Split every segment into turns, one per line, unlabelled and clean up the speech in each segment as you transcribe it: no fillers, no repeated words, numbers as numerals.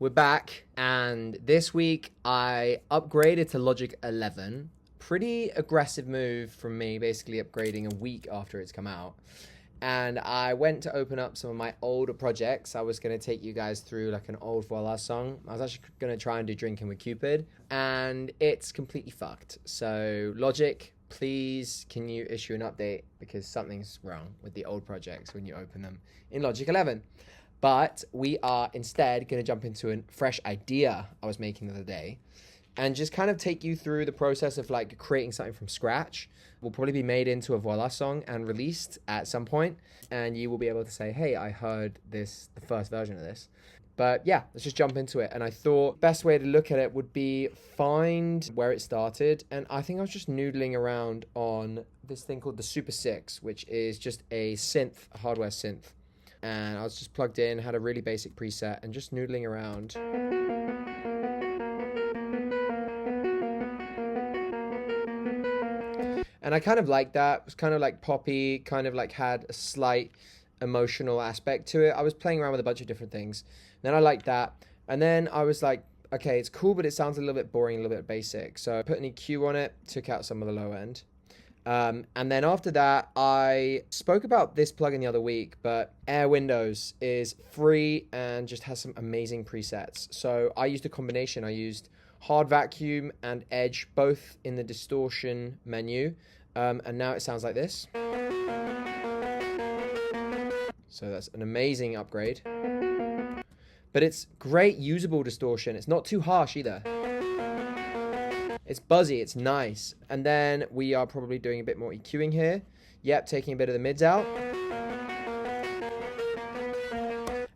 We're back, and this week I upgraded to Logic 11. Pretty aggressive move from me, basically upgrading a week after it's come out. And I went to open up some of my older projects. I was going to take you guys through like an old Voila song. I was actually going to try and do Drinking with Cupid, and it's completely fucked. So Logic, please, can you issue an update, because something's wrong with the old projects when you open them in Logic 11. But we are instead going to jump into a fresh idea I was making the other day and just kind of take you through the process of like creating something from scratch. Will probably be made into a Voila song and released at some point, and you will be able to say, hey, I heard this, the first version of this. But yeah, let's just jump into it. And I thought best way to look at it would be find where it started. And I think I was just noodling around on this thing called the Super 6, which is just a synth, a hardware synth. And I was just plugged in, had a really basic preset, and just noodling around. And I kind of liked that. It was kind of like poppy, kind of like had a slight emotional aspect to it. I was playing around with a bunch of different things. Then I liked that. And then I was like, okay, it's cool, but it sounds a little bit boring, a little bit basic. So I put an EQ on it, took out some of the low end. And then after that, I spoke about this plugin the other week, but Air Windows is free and just has some amazing presets. So I used a combination. I used Hard Vacuum and Edge, both in the distortion menu. And now it sounds like this. So that's an amazing upgrade. But it's great usable distortion. It's not too harsh either. It's buzzy, it's nice. And then we are probably doing a bit more EQing here. Yep, taking a bit of the mids out.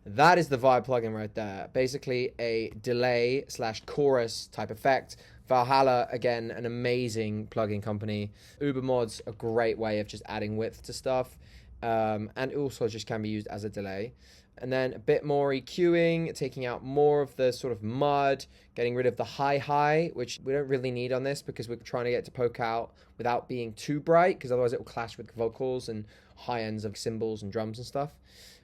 That is the Vibe plugin right there. Basically a delay / chorus type effect. Valhalla, again, an amazing plugin company. Ubermod's a great way of just adding width to stuff. And also just can be used as a delay. And then a bit more EQing, taking out more of the sort of mud, getting rid of the high, which we don't really need on this because we're trying to get to poke out without being too bright, because otherwise it will clash with vocals and high ends of cymbals and drums and stuff.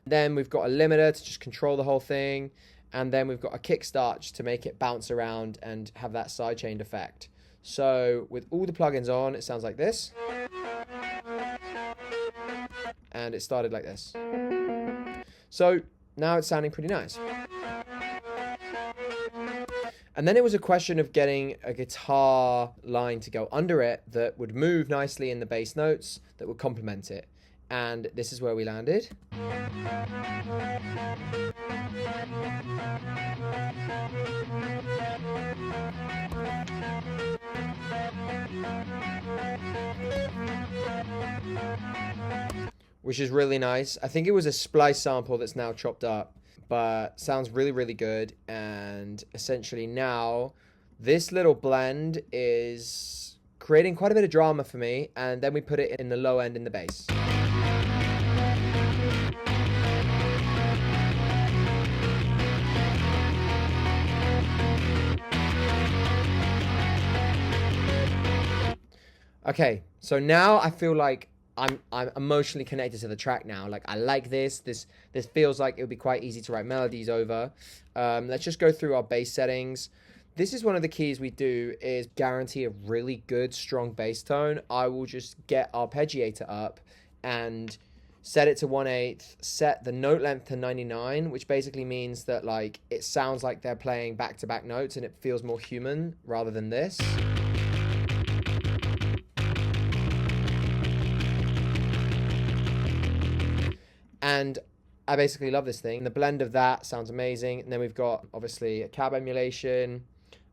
Then we've got a limiter to just control the whole thing. And then we've got a kickstart just to make it bounce around and have that sidechained effect. So with all the plugins on, it sounds like this. And it started like this. So now it's sounding pretty nice. And then it was a question of getting a guitar line to go under it that would move nicely in the bass notes that would complement it. And this is where we landed. Which is really nice. I think it was a splice sample that's now chopped up, but sounds really, really good. And essentially now this little blend is creating quite a bit of drama for me. And then we put it in the low end in the bass. Okay, so now I feel like I'm emotionally connected to the track now. Like, I like this. This feels like it would be quite easy to write melodies over. Let's just go through our bass settings. This is one of the keys we do, is guarantee a really good, strong bass tone. I will just get arpeggiator up and set it to 1/8, set the note length to 99, which basically means that like it sounds like they're playing back-to-back notes and it feels more human rather than this. And I basically love this thing. The blend of that sounds amazing. And then we've got, obviously, a cab emulation,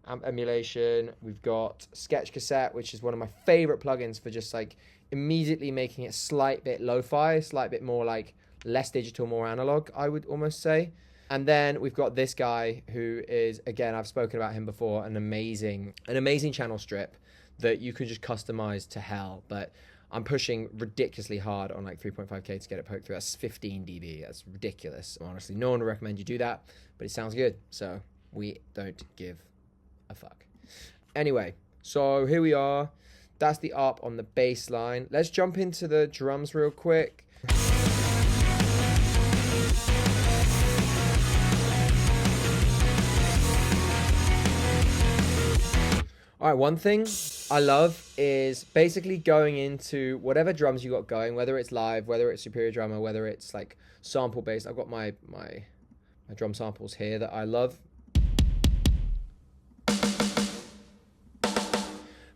amp emulation. We've got Sketch Cassette, which is one of my favorite plugins for just, like, immediately making it a slight bit lo-fi, a slight bit more, like, less digital, more analog, I would almost say. And then we've got this guy who is, again, I've spoken about him before, an amazing channel strip that you could just customize to hell. But I'm pushing ridiculously hard on like 3.5K to get it poked through. That's 15 dB. That's ridiculous. Honestly, no one would recommend you do that, but it sounds good. So we don't give a fuck. Anyway, so here we are. That's the up on the bass line. Let's jump into the drums real quick. All right, one thing I love is basically going into whatever drums you got going, whether it's live, whether it's Superior Drummer, whether it's like sample based. I've got my drum samples here that I love.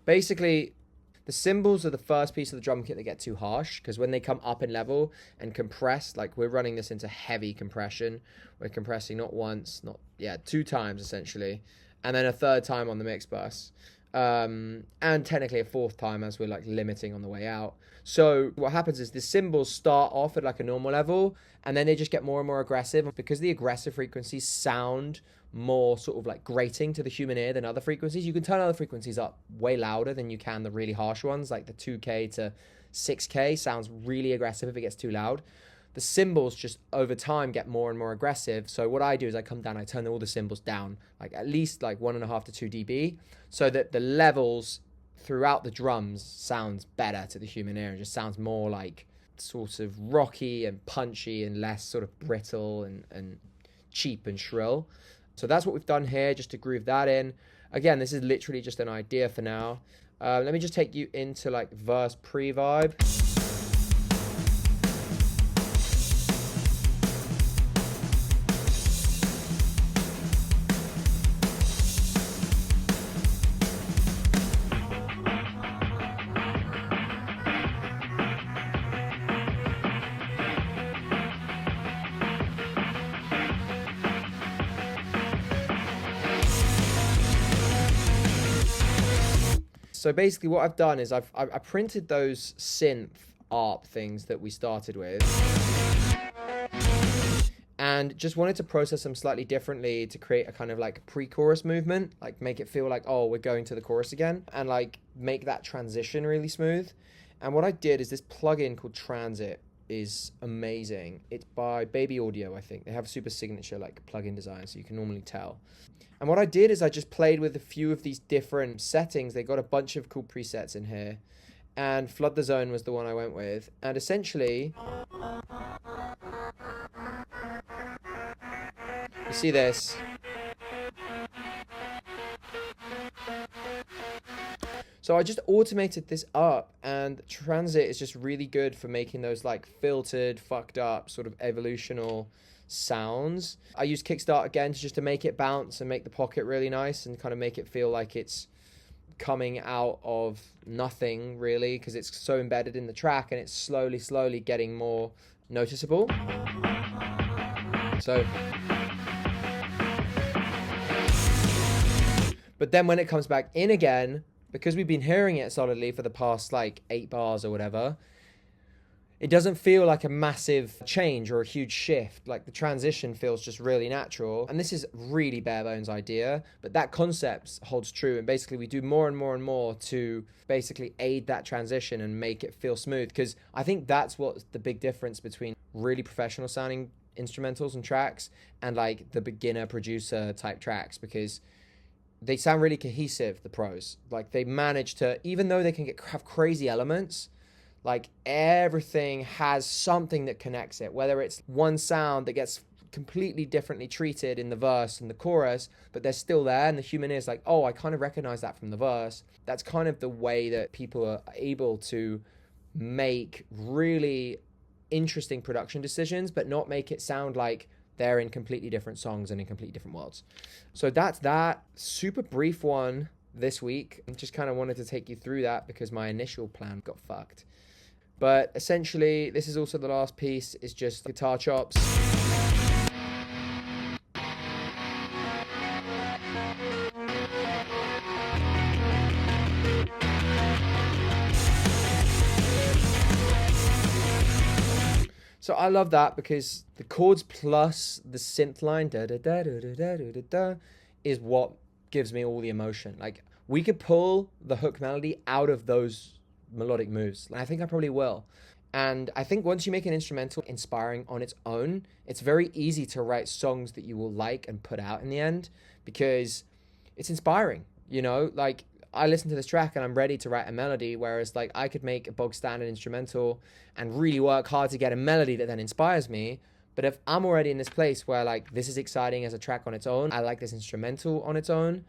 Basically, the cymbals are the first piece of the drum kit that get too harsh, because when they come up in level and compress, like we're running this into heavy compression. We're compressing not once, two times essentially, and then a third time on the mix bus. And technically a fourth time as we're like limiting on the way out. So what happens is the cymbals start off at like a normal level, and then they just get more and more aggressive, because the aggressive frequencies sound more sort of like grating to the human ear than other frequencies. You can turn other frequencies up way louder than you can the really harsh ones, like the 2K to 6K sounds really aggressive if it gets too loud. The cymbals just over time get more and more aggressive. So what I do is I come down, I turn all the cymbals down, like at least like 1.5 to 2 dB, so that the levels throughout the drums sounds better to the human ear. It just sounds more like sort of rocky and punchy and less sort of brittle and cheap and shrill. So that's what we've done here, just to groove that in. Again, this is literally just an idea for now. Let me just take you into like verse pre-vibe. So basically what I've done is I printed those synth ARP things that we started with, and just wanted to process them slightly differently to create a kind of like pre-chorus movement, like make it feel like, oh, we're going to the chorus again, and like make that transition really smooth. And what I did is this plugin called Transit is amazing. It's by Baby Audio, I think. They have a super signature like plugin design, so you can normally tell. And what I did is I just played with a few of these different settings. They got a bunch of cool presets in here, and Flood the Zone was the one I went with. And essentially, you see this. So I just automated this up, and Transit is just really good for making those like filtered, fucked up, sort of evolutional sounds. I use Kickstart again to make it bounce and make the pocket really nice and kind of make it feel like it's coming out of nothing really, because it's so embedded in the track and it's slowly getting more noticeable. So, but then when it comes back in again, because we've been hearing it solidly for the past like 8 bars or whatever, it doesn't feel like a massive change or a huge shift. Like the transition feels just really natural. And this is really bare bones idea, but that concept holds true. And basically we do more and more to basically aid that transition and make it feel smooth. Because I think that's what's the big difference between really professional sounding instrumentals and tracks and like the beginner producer type tracks, because they sound really cohesive, the pros. Like they manage to, even though they can have crazy elements, like everything has something that connects it, whether it's one sound that gets completely differently treated in the verse and the chorus, but they're still there, and the human ear is like, oh, I kind of recognize that from the verse. That's kind of the way that people are able to make really interesting production decisions, but not make it sound like they're in completely different songs and in completely different worlds. So that's that. Super brief one this week. I just kind of wanted to take you through that because my initial plan got fucked. But essentially, this is also the last piece. It's just guitar chops. So I love that because the chords plus the synth line da da da da da da da da is what gives me all the emotion. Like we could pull the hook melody out of those melodic moves. I think I probably will. And I think once you make an instrumental inspiring on its own, it's very easy to write songs that you will like and put out in the end because it's inspiring, you know? Like I listen to this track and I'm ready to write a melody, whereas like I could make a bog standard instrumental and really work hard to get a melody that then inspires me. But if I'm already in this place where like this is exciting as a track on its own, I like this instrumental on its own,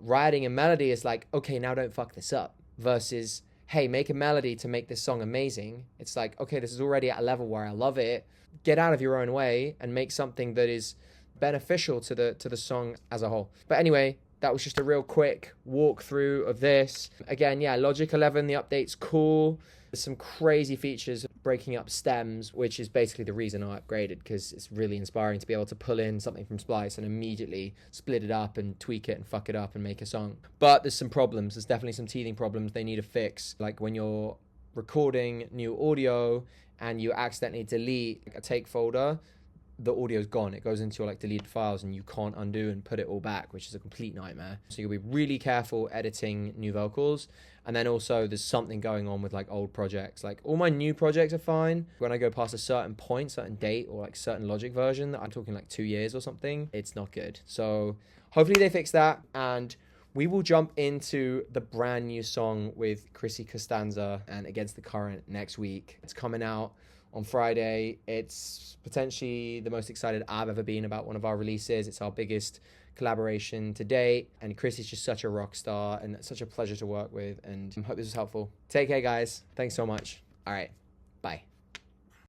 writing a melody is like, okay, now don't fuck this up, versus, hey, make a melody to make this song amazing. It's like, okay, this is already at a level where I love it. Get out of your own way and make something that is beneficial to the song as a whole. But anyway, that was just a real quick walkthrough of this. Again, yeah, Logic 11, the update's cool. There's some crazy features breaking up stems, which is basically the reason I upgraded, because it's really inspiring to be able to pull in something from Splice and immediately split it up and tweak it and fuck it up and make a song. But there's some problems. There's definitely some teething problems they need to fix. Like when you're recording new audio and you accidentally delete a take folder, the audio's gone. It goes into your deleted files and you can't undo and put it all back, which is a complete nightmare. So you'll be really careful editing new vocals. And then also there's something going on with old projects. All my new projects are fine. When I go past a certain point, certain date, or certain Logic version, that I'm talking 2 years or something, it's not good. So hopefully they fix that, and we will jump into the brand new song with Chrissy Costanza and Against the Current next week. It's coming out on Friday. It's potentially the most excited I've ever been about one of our releases. It's our biggest collaboration to date, and Chris is just such a rock star and such a pleasure to work with, and I hope this was helpful. Take care, guys. Thanks so much. All right, bye.